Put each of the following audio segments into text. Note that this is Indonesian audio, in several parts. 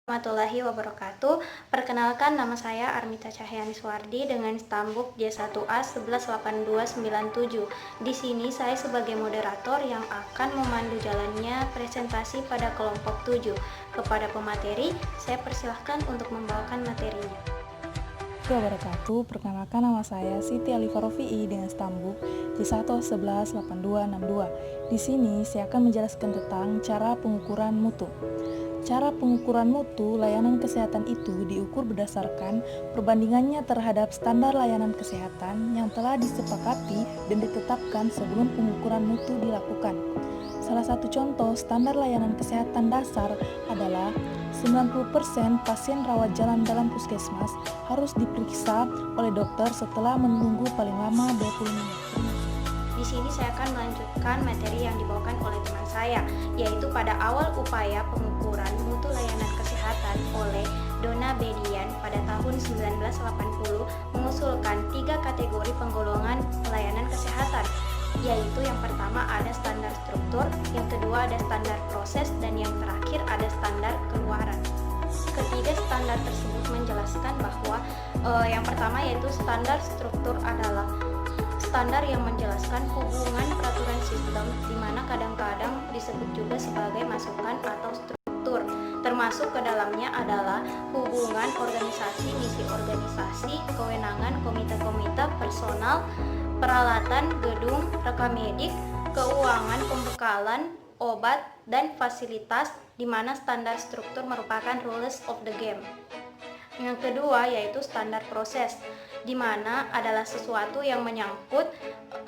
Warahmatullahi wabarakatuh. Perkenalkan, nama saya Armita Cahyani Suwardi dengan stambuk J1A 118297. Di sini saya sebagai moderator yang akan memandu jalannya presentasi pada kelompok 7. Kepada pemateri, saya persilahkan untuk membawakan materinya. Wabarakatuh. Perkenalkan, nama saya Siti Alifa Rofi'i dengan stambuk J1 118262. Di sini saya akan menjelaskan tentang cara pengukuran mutu. Cara pengukuran mutu layanan kesehatan itu diukur berdasarkan perbandingannya terhadap standar layanan kesehatan yang telah disepakati dan ditetapkan sebelum pengukuran mutu dilakukan. Salah satu contoh standar layanan kesehatan dasar adalah 90% pasien rawat jalan dalam puskesmas harus diperiksa oleh dokter setelah menunggu paling lama 20 menit. Di sini saya akan melanjutkan materi yang dibawakan oleh teman saya, yaitu pada awal upaya pengukuran mutu layanan kesehatan oleh Donna Bedian pada tahun 1980 mengusulkan 3 kategori penggolongan pelayanan kesehatan, yaitu yang pertama ada standar struktur, yang kedua ada standar proses, dan yang terakhir ada standar keluaran. Ketiga standar tersebut menjelaskan bahwa yang pertama yaitu standar struktur adalah standar yang menjelaskan hubungan peraturan sistem, di mana kadang-kadang disebut juga sebagai masukan atau struktur. Termasuk ke dalamnya adalah hubungan organisasi, misi organisasi, kewenangan komite-komite, personal, peralatan, gedung, rekam medik, keuangan, pembekalan, obat, dan fasilitas, di mana standar struktur merupakan rules of the game. Yang kedua yaitu standar proses, di mana adalah sesuatu yang menyangkut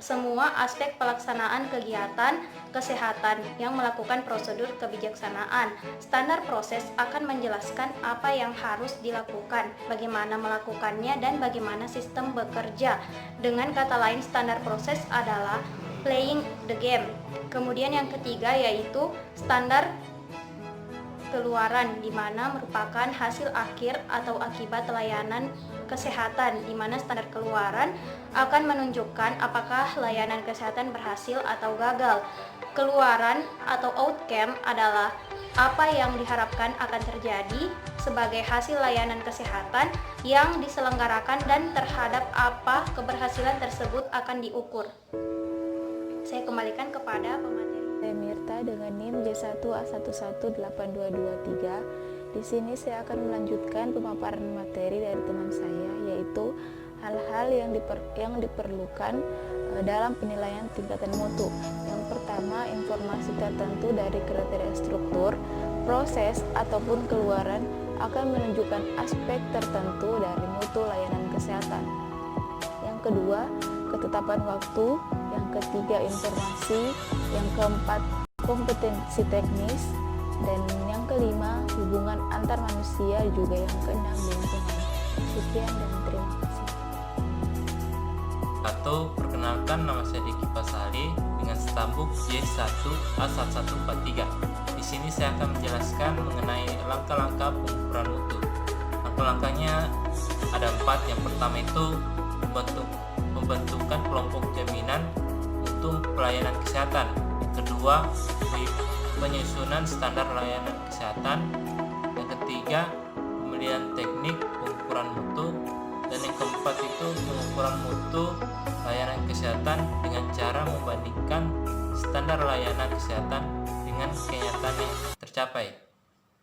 semua aspek pelaksanaan kegiatan kesehatan yang melakukan prosedur kebijaksanaan. Standar proses akan menjelaskan apa yang harus dilakukan, bagaimana melakukannya, dan bagaimana sistem bekerja. Dengan kata lain, standar proses adalah playing the game. Kemudian yang ketiga yaitu standar keluaran, di mana merupakan hasil akhir atau akibat layanan kesehatan, di mana standar keluaran akan menunjukkan apakah layanan kesehatan berhasil atau gagal. Keluaran atau outcome adalah apa yang diharapkan akan terjadi sebagai hasil layanan kesehatan yang diselenggarakan dan terhadap apa keberhasilan tersebut akan diukur. Saya kembalikan kepada pemateri. Saya Mirta dengan NIM J1A118223. Di sini saya akan melanjutkan pemaparan materi dari teman saya, yaitu hal-hal yang diperlukan dalam penilaian tingkatan mutu. Yang pertama, informasi tertentu dari kriteria struktur, proses, ataupun keluaran akan menunjukkan aspek tertentu dari mutu layanan kesehatan. Yang kedua, ketetapan waktu. Yang ketiga, informasi. Yang keempat, kompetensi teknis. Dan yang kelima, hubungan antar manusia, juga yang keenam, lingkungan. Sekian dan terima kasih. Perkenalkan, nama saya Diki Pasali dengan stambuk J1A1143. Di sini saya akan menjelaskan mengenai langkah-langkah pengukuran mutu. Langkah-langkahnya ada 4. Yang pertama itu pembentukan kelompok jaminan mutu pelayanan kesehatan. Yang kedua, penyusunan standar layanan kesehatan. Yang ketiga, pemilihan teknik pengukuran mutu. Dan yang keempat itu pengukuran mutu layanan kesehatan dengan cara membandingkan standar layanan kesehatan dengan kenyataan yang tercapai.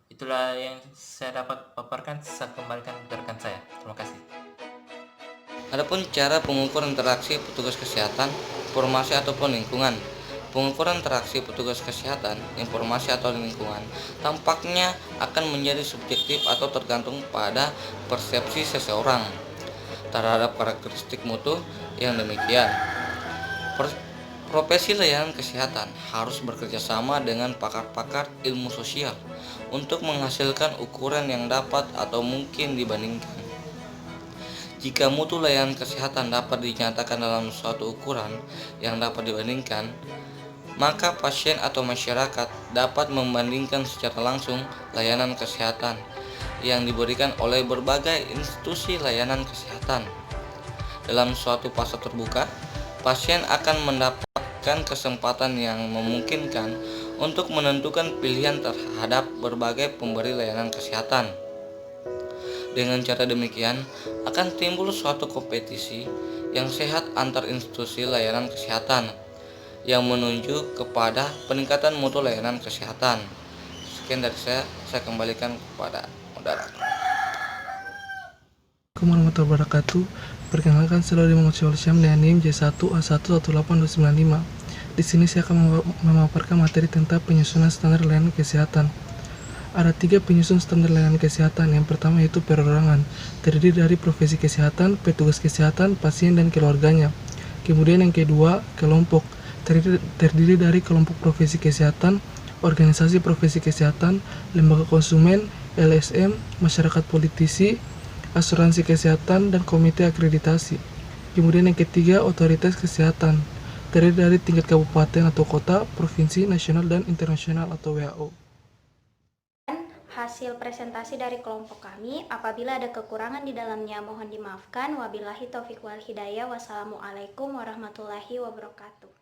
Itulah yang saya dapat paparkan. Saya kembalikan ke rekan saya. Terima kasih. Adapun cara pengukuran interaksi petugas kesehatan, informasi ataupun lingkungan. Pengukuran interaksi petugas kesehatan, informasi atau lingkungan tampaknya akan menjadi subjektif atau tergantung pada persepsi seseorang terhadap karakteristik mutu yang demikian. Profesi layanan kesehatan harus bekerja sama dengan pakar-pakar ilmu sosial untuk menghasilkan ukuran yang dapat atau mungkin dibandingkan. Jika mutu layanan kesehatan dapat dinyatakan dalam suatu ukuran yang dapat dibandingkan, maka pasien atau masyarakat dapat membandingkan secara langsung layanan kesehatan yang diberikan oleh berbagai institusi layanan kesehatan. Dalam suatu fase terbuka, pasien akan mendapatkan kesempatan yang memungkinkan untuk menentukan pilihan terhadap berbagai pemberi layanan kesehatan. Dengan cara demikian, akan timbul suatu kompetisi yang sehat antar institusi layanan kesehatan yang menuju kepada peningkatan mutu layanan kesehatan. Sekian dari saya kembalikan kepada moderator. Assalamualaikum warahmatullahi wabarakatuh. Perkenalkan, saya Muhammad Syahul Syam dengan NIM J1A11825. Di sini saya akan memaparkan materi tentang penyusunan standar layanan kesehatan. Ada 3 penyusun standar layanan kesehatan. Yang pertama yaitu perorangan, terdiri dari profesi kesehatan, petugas kesehatan, pasien, dan keluarganya. Kemudian yang kedua, kelompok, terdiri dari kelompok profesi kesehatan, organisasi profesi kesehatan, lembaga konsumen, LSM, masyarakat politisi, asuransi kesehatan, dan komite akreditasi. Kemudian yang ketiga, otoritas kesehatan, terdiri dari tingkat kabupaten atau kota, provinsi, nasional, dan internasional atau WHO. Hasil presentasi dari kelompok kami. Apabila ada kekurangan di dalamnya mohon dimaafkan. Wabillahi taufiq wal hidayah. Wassalamualaikum warahmatullahi wabarakatuh.